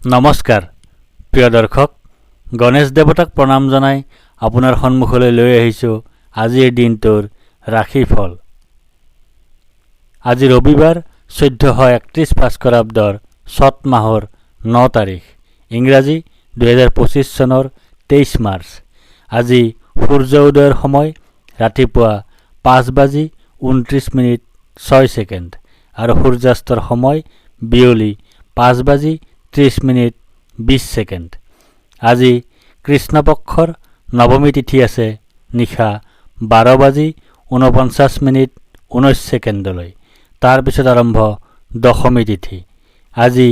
নমস্কাৰ প্ৰিয় দৰ্শক, গণেশ দেৱতাক প্ৰণাম জনাই আপোনাৰ সন্মুখলৈ লৈ আহিছোঁ আজিৰ দিনটোৰ ৰাশিফল। আজি ৰবিবাৰ 1431 ভাস্কৰাব্দৰ চত মাহৰ 9 তাৰিখ, ইংৰাজী 2025 চনৰ 23 মাৰ্চ। আজি সূৰ্য উদয়ৰ সময় ৰাতিপুৱা 5:29:06 আৰু সূৰ্যাস্তৰ সময় বিয়লি 5:30:20। আজি কৃষ্ণপক্ষৰ নৱমী তিথি আছে নিশা 12:49:19। তাৰপিছত আৰম্ভ দশমী তিথি। আজি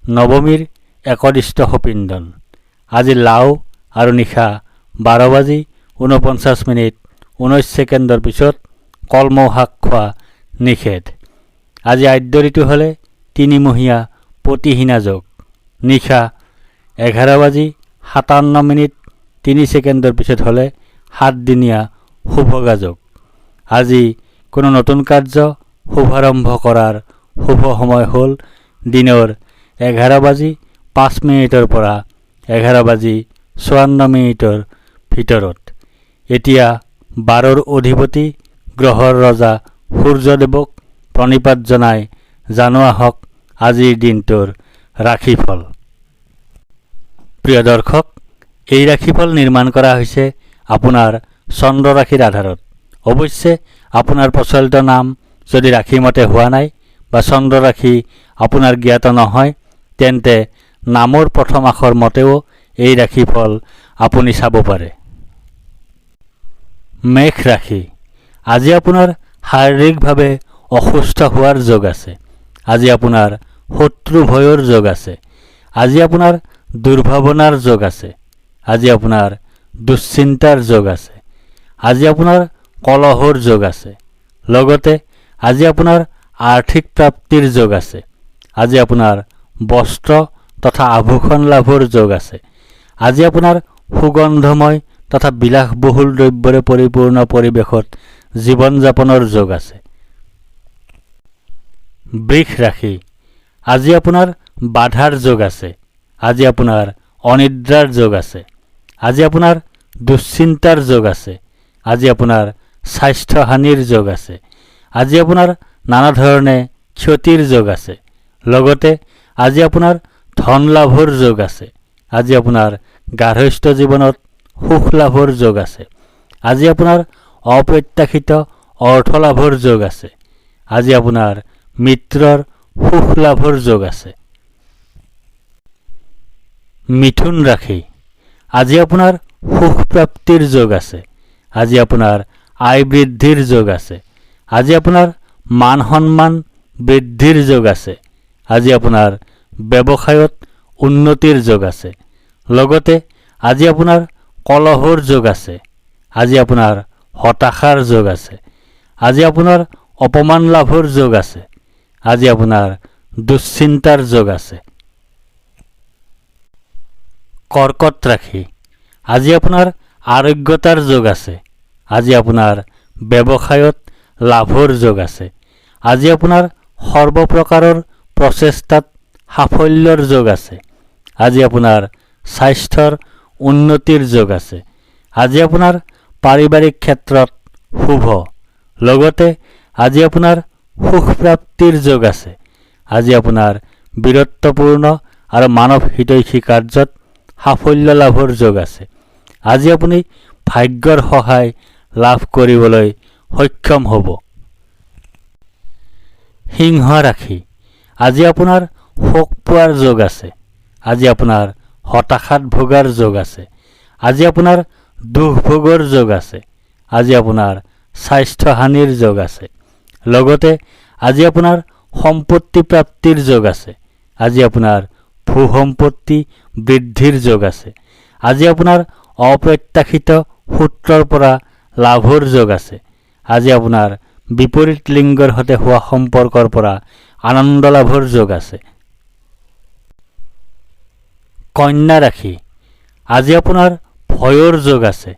নৱমীৰ একদিষ্ট সপিণ্ডন। আজি লাও আৰু নিশা 12:49:19 পিছত কলমৌ শাক খোৱা নিষেধ। আজি আদ্য ঋতু হ'লে তিনিমহীয়া পতিহীনা যোগ। নিশা 11:57:03 পিছত হ'লে 7দিনীয়া শুভগা যোগ। আজি কোনো নতুন কাৰ্য শুভাৰম্ভ কৰাৰ শুভ সময় হ'ল দিনৰ 11:05 পৰা 11:54 ভিতৰত। এতিয়া 12ৰ অধিপতি গ্ৰহৰ ৰজা সূৰ্যদেৱক প্ৰণিপাত জনাই জানো আহক আজিৰ দিনটোৰ ৰাশিফল। প্ৰিয় দৰ্শক, এই ৰাশিফল নিৰ্মাণ কৰা হৈছে আপোনাৰ চন্দ্ৰ ৰাশিৰ আধাৰত। অৱশ্যে আপোনাৰ প্ৰচলিত নাম যদি ৰাশিমতে হোৱা নাই বা চন্দ্ৰ ৰাশি আপোনাৰ জ্ঞাত নহয়, তেন্তে নামৰ প্ৰথম আখৰ মতেও এই ৰাশিফল আপুনি চাব পাৰে। মেষ ৰাশি। আজি আপোনাৰ শাৰীৰিকভাৱে অসুস্থ হোৱাৰ যোগ আছে। আজি আপোনাৰ শত্ৰু ভয়ৰ যোগ আছে। আজি আপোনাৰ দুৰ্ভাৱনাৰ যোগ আছে। আজি আপোনাৰ দুশ্চিন্তাৰ যোগ আছে। আজি আপোনাৰ কলহৰ যোগ আছে। লগতে আজি আপোনাৰ আৰ্থিক প্ৰাপ্তিৰ যোগ আছে। আজি আপোনাৰ বস্ত্ৰ তথা আভূষণ লাভৰ যোগ আছে। আজি আপোনাৰ সুগন্ধময় তথা বিলাসবহুল দ্ৰব্যৰে পৰিপূৰ্ণ পৰিৱেশত জীৱন যাপনৰ যোগ আছে। বৃষ ৰাশি। আজি আপোনাৰ বাধাৰ যোগ আছে। আজি আপোনাৰ অনিদ্ৰাৰ যোগ আছে। আজি আপোনাৰ দুশ্চিন্তাৰ যোগ আছে। আজি আপোনাৰ স্বাস্থ্যহানিৰ যোগ আছে। আজি আপোনাৰ নানা ধৰণে ক্ষতিৰ যোগ আছে। লগতে আজি আপোনাৰ ধন লাভৰ যোগ আছে। আজি আপোনাৰ গাৰ্হস্থ্য জীৱনত সুখ লাভৰ যোগ আছে। আজি আপোনাৰ অপ্ৰত্যাশিত অৰ্থ লাভৰ যোগ আছে। আজি আপোনাৰ মিত্ৰৰ সুখ লাভৰ যোগ আছে। মিথুন ৰাশি। আজি আপোনাৰ সুখ প্ৰাপ্তিৰ যোগ আছে। আজি আপোনাৰ আয় বৃদ্ধিৰ যোগ আছে। আজি আপোনাৰ মান সন্মান বৃদ্ধিৰ যোগ আছে। আজি আপোনাৰ ব্যৱসায়ত উন্নতিৰ যোগ আছে। লগতে আজি আপোনাৰ কলহৰ যোগ আছে। আজি আপোনাৰ হতাশাৰ যোগ আছে। আজি আপোনাৰ অপমান লাভৰ যোগ আছে। আজি আপোনাৰ দুশ্চিন্তাৰ যোগ আছে। কৰ্কট ৰাশি। আজি আপোনাৰ আৰোগ্যতাৰ যোগ আছে। আজি আপোনাৰ ব্যৱসায়ত লাভৰ যোগ আছে। আজি আপোনাৰ সৰ্বপ্ৰকাৰৰ প্ৰচেষ্টাত সাফল্যৰ যোগ আছে। আজি আপোনাৰ স্বাস্থ্যৰ উন্নতিৰ যোগ আছে। আজি আপোনাৰ পাৰিবাৰিক ক্ষেত্ৰত শুভ। লগতে আজি আপোনাৰ সুখ প্ৰাপ্তিৰ যোগ আছে। আজি আপোনাৰ বীৰত্বপূৰ্ণ আৰু মানৱ হিতৈষী কাৰ্যত সাফল্য লাভৰ যোগ আছে। আজি আপুনি ভাগ্যৰ সহায় লাভ কৰিবলৈ সক্ষম হ'ব। সিংহ ৰাশি। আজি আপোনাৰ শোক পোৱাৰ যোগ আছে। আজি আপোনাৰ হতাশাত ভোগাৰ যোগ আছে। আজি আপোনাৰ দুখ ভোগৰ যোগ আছে। আজি আপোনাৰ স্বাস্থ্যহানিৰ যোগ আছে। লগতে আজি আপোনাৰ সম্পত্তি প্ৰাপ্তিৰ যোগ আছে। আজি আপোনাৰ ভূ সম্পত্তি বৃদ্ধিৰ যোগ আছে। আজি আপোনাৰ অপ্ৰত্যাশিত সূত্ৰৰ পৰা লাভৰ যোগ আছে। আজি আপোনাৰ বিপৰীত লিংগৰ সৈতে হোৱা সম্পৰ্কৰ পৰা আনন্দ লাভৰ যোগ আছে। কন্যা ৰাশি। আজি আপোনাৰ ভয়ৰ যোগ আছে।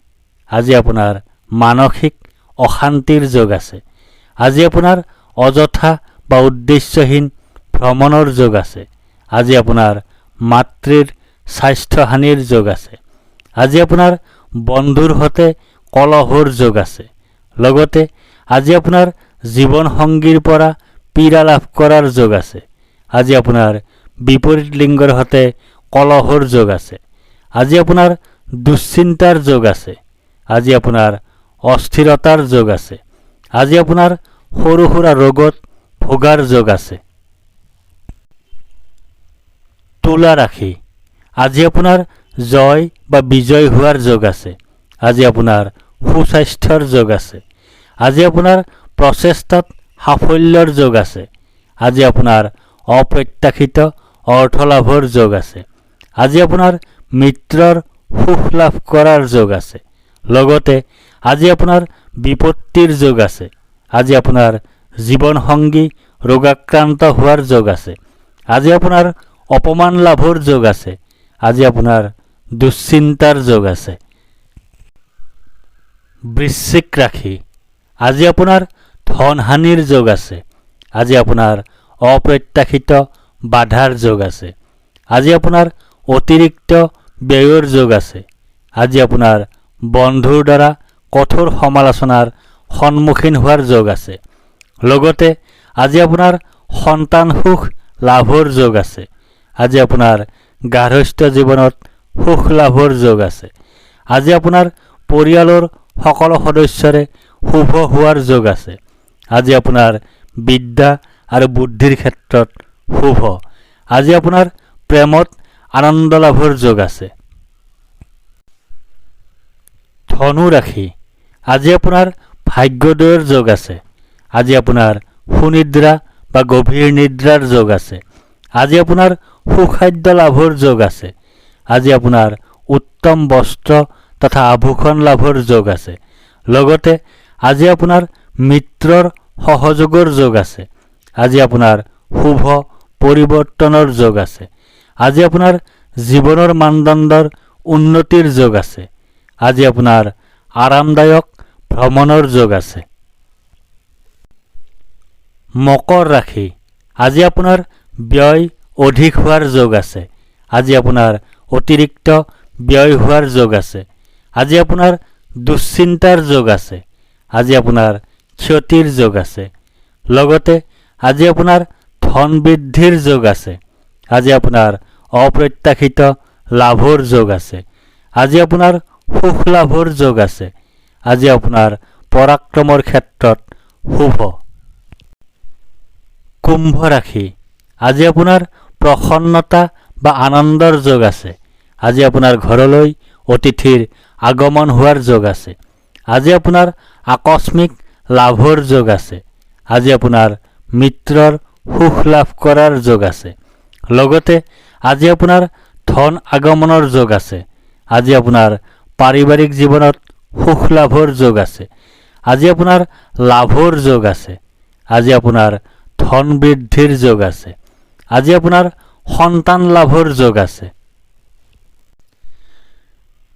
আজি আপোনাৰ মানসিক অশান্তিৰ যোগ আছে। আজি আপোনাৰ অযথা বা উদ্দেশ্যহীন ভ্ৰমণৰ যোগ আছে। আজি আপোনাৰ মাতৃৰ স্বাস্থ্যহানিৰ যোগ আছে। আজি আপোনাৰ বন্ধুৰ সৈতে কলহৰ যোগ আছে। লগতে আজি আপোনাৰ জীৱনসংগীৰ পৰা পীড়া লাভ কৰাৰ যোগ আছে। আজি আপোনাৰ বিপৰীত লিংগৰ সৈতে কলহৰ যোগ আছে। আজি আপোনাৰ দুশ্চিন্তাৰ যোগ আছে। আজি আপোনাৰ অস্থিৰতাৰ যোগ আছে। আজি আপোনাৰ সৰু সুৰা ৰোগত ভোগাৰ যোগ আছে। তুলা ৰাশি, আজি আপোনাৰ জয় বা বিজয় হোৱাৰ যোগ আছে। আজি আপোনাৰ সুস্বাস্থ্যৰ যোগ আছে। আজি আপোনাৰ প্ৰচেষ্টাত সাফল্যৰ যোগ আছে। আজি আপোনাৰ অপ্ৰত্যাশিত অৰ্থ লাভৰ যোগ আছে। আজি আপোনাৰ মিত্ৰৰ সুখ লাভ কৰাৰ যোগ আছে। লগতে আজি আপোনাৰ বিপত্তিৰ যোগ আছে। আজি আপোনাৰ জীৱনসংগী ৰোগাক্ৰান্ত হোৱাৰ যোগ আছে। আজি আপোনাৰ অপমান লাভৰ যোগ আছে। আজি আপোনাৰ দুশ্চিন্তাৰ যোগ আছে। বৃশ্চিক ৰাশি, আজি আপোনাৰ ধনহানিৰ যোগ আছে। আজি আপোনাৰ অপ্ৰত্যাশিত বাধাৰ যোগ আছে। আজি আপোনাৰ অতিৰিক্ত ব্যয়ৰ যোগ আছে। আজি আপোনাৰ বন্ধুৰ দ্বাৰা কঠোৰ সমালোচনাৰ সন্মুখীন হোৱাৰ যোগ আছে। লগতে আজি আপোনাৰ সন্তান সুখ লাভৰ যোগ আছে। আজি আপোনাৰ গাৰ্হস্থ্য জীৱনত সুখ লাভৰ যোগ আছে। আজি আপোনাৰ পৰিয়ালৰ সকলো সদস্যৰে শুভ হোৱাৰ যোগ আছে। আজি আপোনাৰ বিদ্যা আৰু বুদ্ধিৰ ক্ষেত্ৰত শুভ। আজি আপোনাৰ প্ৰেমত আনন্দ লাভৰ যোগ আছে। ধনু ৰাশি, আজি আপোনাৰ ভাগ্যোদয়ৰ যোগ আছে। আজি আপোনাৰ সুনিদ্ৰা বা গভীৰ নিদ্ৰাৰ যোগ আছে। আজি আপোনাৰ সুখাদ্য লাভৰ যোগ আছে। আজি আপোনাৰ উত্তম বস্ত্ৰ তথা আভূষণ লাভৰ যোগ আছে। লগতে আজি আপোনাৰ মিত্ৰৰ সহযোগৰ যোগ আছে। আজি আপোনাৰ শুভ পৰিৱৰ্তনৰ যোগ আছে। আজি আপোনাৰ জীৱনৰ মানদণ্ডৰ উন্নতিৰ যোগ আছে। আজি আপোনাৰ আৰামদায়ক ভ্ৰমণৰ যোগ আছে। মকৰ ৰাশি, আজি আপোনাৰ ব্যয় অধিক হোৱাৰ যোগ আছে। আজি আপোনাৰ অতিৰিক্ত ব্যয় হোৱাৰ যোগ আছে। আজি আপোনাৰ দুশ্চিন্তাৰ যোগ আছে। আজি আপোনাৰ ক্ষতিৰ যোগ আছে। লগতে আজি আপোনাৰ ধন বৃদ্ধিৰ যোগ আছে। আজি আপোনাৰ অপ্ৰত্যাশিত লাভৰ যোগ আছে। আজি আপোনাৰ সুখ লাভৰ যোগ আছে। আজি আপোনাৰ পৰাক্ৰমৰ ক্ষেত্ৰত শুভ। কুম্ভ ৰাশি, আজি আপোনাৰ প্ৰসন্নতা বা আনন্দৰ যোগ আছে। আজি আপোনাৰ ঘৰলৈ অতিথিৰ আগমন হোৱাৰ যোগ আছে। আজি আপোনাৰ আকস্মিক লাভৰ যোগ আছে। আজি আপোনাৰ মিত্ৰৰ সুখ লাভ কৰাৰ যোগ আছে। লগতে আজি আপোনাৰ ধন আগমনৰ যোগ আছে। আজি আপোনাৰ পাৰিবাৰিক জীৱনত সুখ লাভৰ যোগ আছে। আজি আপোনাৰ লাভৰ যোগ আছে। আজি আপোনাৰ ধন বৃদ্ধিৰ যোগ আছে। আজি আপোনাৰ সন্তান লাভৰ যোগ আছে।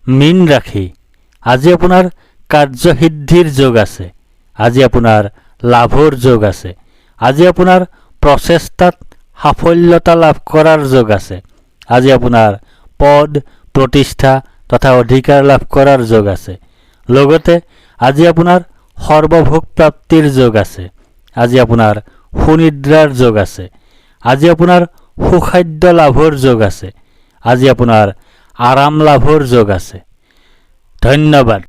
মীন ৰাশি, আজি আপোনাৰ কাৰ্যসিদ্ধিৰ যোগ আছে। আজি আপোনাৰ লাভৰ যোগ আছে। আজি আপোনাৰ প্ৰচেষ্টাত সাফল্যতা লাভ কৰাৰ যোগ আছে। আজি আপোনাৰ পদ প্ৰতিষ্ঠা তথা অধিকাৰ লাভ কৰাৰ যোগ আছে। লগতে আজি আপোনাৰ সৰ্বভোগ প্ৰাপ্তিৰ যোগ আছে। আজি আপোনাৰ সুনিদ্ৰাৰ যোগ আছে। আজি আপোনাৰ সুখাদ্য লাভৰ যোগ আছে। আজি আপোনাৰ আৰাম লাভৰ যোগ আছে। ধন্যবাদ।